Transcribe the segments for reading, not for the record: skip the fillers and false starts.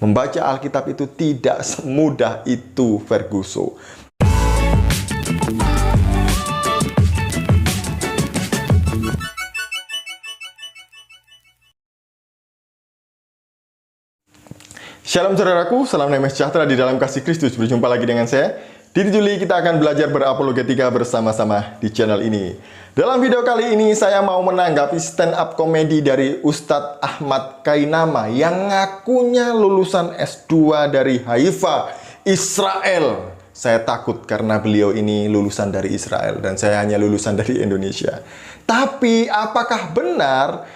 Membaca Alkitab itu tidak semudah itu, Ferguson. Shalom saudaraku, salam damai sejahtera di dalam kasih Kristus. Berjumpa lagi dengan saya, Didi Juli. Kita akan belajar berapologetika bersama-sama di channel ini. Dalam video kali ini saya mau menanggapi stand up komedi dari Ustadz Ahmad Kainama yang ngakunya lulusan S2 dari Haifa, Israel. Saya takut karena beliau ini lulusan dari Israel dan saya hanya lulusan dari Indonesia. Tapi apakah benar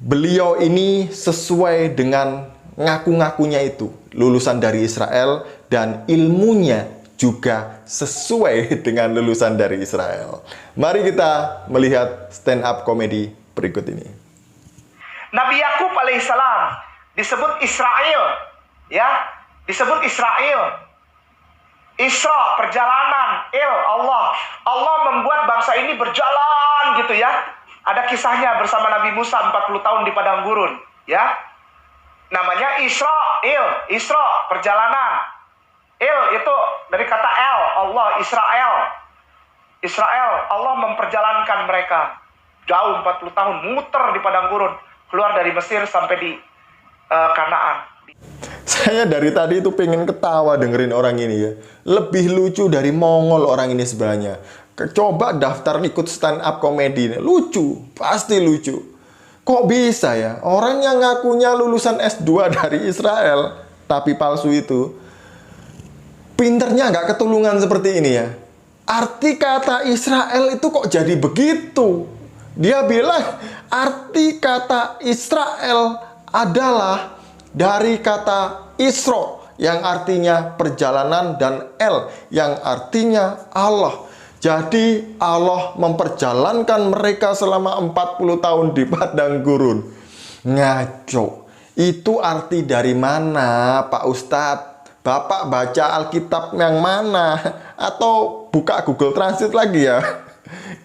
beliau ini sesuai dengan ngaku-ngakunya itu lulusan dari Israel dan ilmunya juga sesuai dengan lulusan dari Israel? Mari kita melihat stand up komedi berikut ini. Nabi Yakub alaihissalam disebut Israel, ya, disebut Israel. Isra, perjalanan, Allah membuat bangsa ini berjalan gitu ya. Ada kisahnya bersama Nabi Musa 40 tahun di padang gurun, ya. Namanya Israel, Isra, perjalanan. Itu dari kata Allah, Israel. Israel, Allah memperjalankan mereka jauh 40 tahun, muter di padang gurun, keluar dari Mesir sampai di Kanaan. Saya dari tadi itu pengen ketawa dengerin orang ini ya. Lebih lucu dari Mongol orang ini sebenarnya. Coba daftar ikut stand up komedi, lucu, pasti lucu. Kok bisa ya, orang yang ngakunya lulusan S2 dari Israel, tapi palsu itu, pinternya nggak ketulungan seperti ini ya. Arti kata Israel itu kok jadi begitu? Dia bilang, arti kata Israel adalah dari kata Isra, yang artinya perjalanan, dan El, yang artinya Allah. Jadi Allah memperjalankan mereka selama 40 tahun di padang gurun. Ngaco. Itu arti dari mana, Pak Ustadz? Bapak baca Alkitab yang mana? Atau buka Google Translate lagi ya?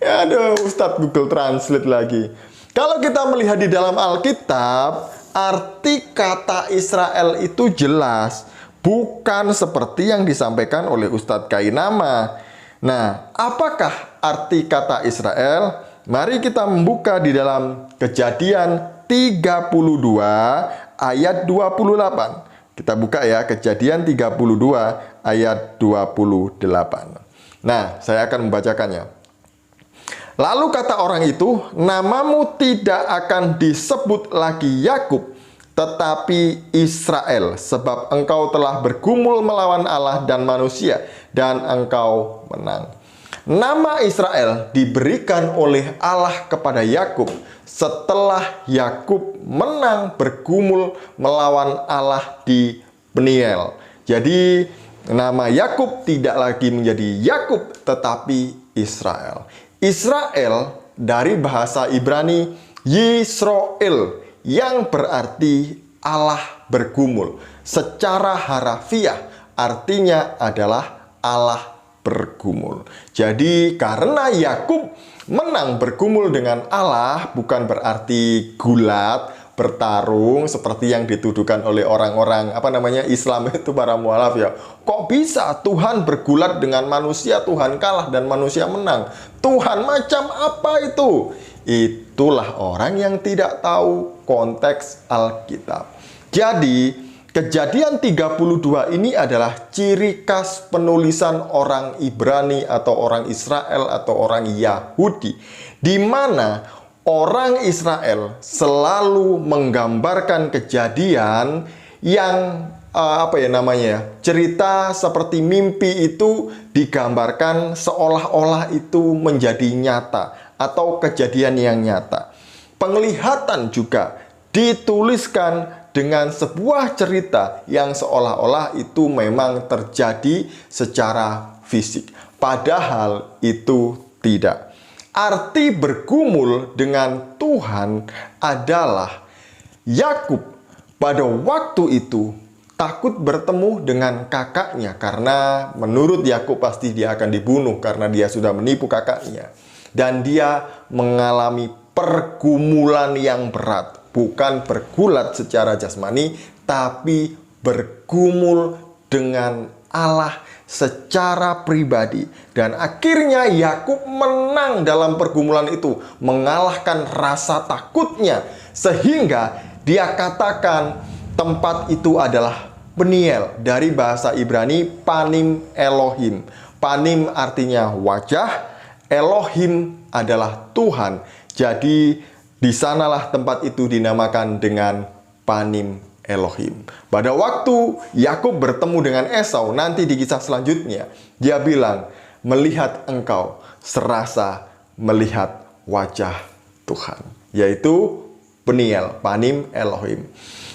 Ya aduh, Ustadz Google Translate lagi. Kalau kita melihat di dalam Alkitab, arti kata Israel itu jelas. Bukan seperti yang disampaikan oleh Ustadz Kainama. Nah, apakah arti kata Israel? Mari kita membuka di dalam Kejadian 32 ayat 28. Kita buka ya, Kejadian 32 ayat 28. Nah, saya akan membacakannya. Lalu kata orang itu, namamu tidak akan disebut lagi Yakub, tetapi Israel, sebab engkau telah bergumul melawan Allah dan manusia, dan engkau menang. Nama Israel diberikan oleh Allah kepada Yakub setelah Yakub menang bergumul melawan Allah di Peniel. Jadi nama Yakub tidak lagi menjadi Yakub, tetapi Israel. Israel dari bahasa Ibrani Yisroel, yang berarti Allah bergumul. Secara harafiah artinya adalah Allah bergumul. Jadi karena Yakub menang bergumul dengan Allah, bukan berarti gulat, bertarung seperti yang dituduhkan oleh orang-orang Islam itu, para mualaf ya. Kok bisa Tuhan bergulat dengan manusia, Tuhan kalah dan manusia menang? Tuhan macam apa itu? Itulah orang yang tidak tahu konteks Alkitab. Jadi Kejadian 32 ini adalah ciri khas penulisan orang Ibrani atau orang Israel atau orang Yahudi, di mana orang Israel selalu menggambarkan kejadian yang cerita seperti mimpi itu digambarkan seolah-olah itu menjadi nyata atau kejadian yang nyata. Penglihatan juga dituliskan dengan sebuah cerita yang seolah-olah itu memang terjadi secara fisik. Padahal itu tidak. Arti bergumul dengan Tuhan adalah Yakub pada waktu itu takut bertemu dengan kakaknya, karena menurut Yakub pasti dia akan dibunuh karena dia sudah menipu kakaknya. Dan dia mengalami pergumulan yang berat. Bukan bergulat secara jasmani, tapi bergumul dengan Allah secara pribadi. Dan akhirnya Yakub menang dalam pergumulan itu, mengalahkan rasa takutnya, sehingga dia katakan tempat itu adalah Peniel, dari bahasa Ibrani Panim Elohim. Panim artinya wajah, Elohim adalah Tuhan. Jadi di sanalah tempat itu dinamakan dengan Panim Elohim. Pada waktu Yakub bertemu dengan Esau, nanti di kisah selanjutnya, dia bilang, melihat engkau serasa melihat wajah Tuhan, yaitu Peniel, Panim Elohim.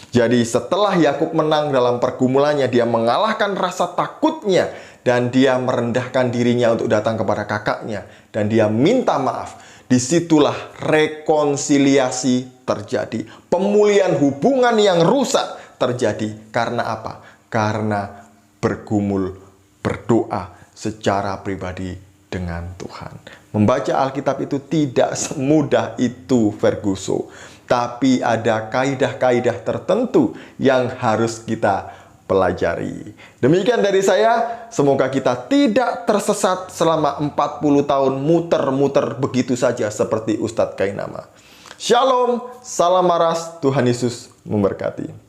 Jadi setelah Yakub menang dalam pergumulannya, dia mengalahkan rasa takutnya dan dia merendahkan dirinya untuk datang kepada kakaknya dan dia minta maaf. Disitulah rekonsiliasi terjadi. Pemulihan hubungan yang rusak terjadi. Karena apa? Karena bergumul, berdoa secara pribadi dengan Tuhan. Membaca Alkitab itu tidak semudah itu, Ferguson. Tapi ada kaidah-kaidah tertentu yang harus kita pelajari. Demikian dari saya, semoga kita tidak tersesat selama 40 tahun muter-muter begitu saja seperti Ustadz Kainama. Shalom, salam maras, Tuhan Yesus memberkati.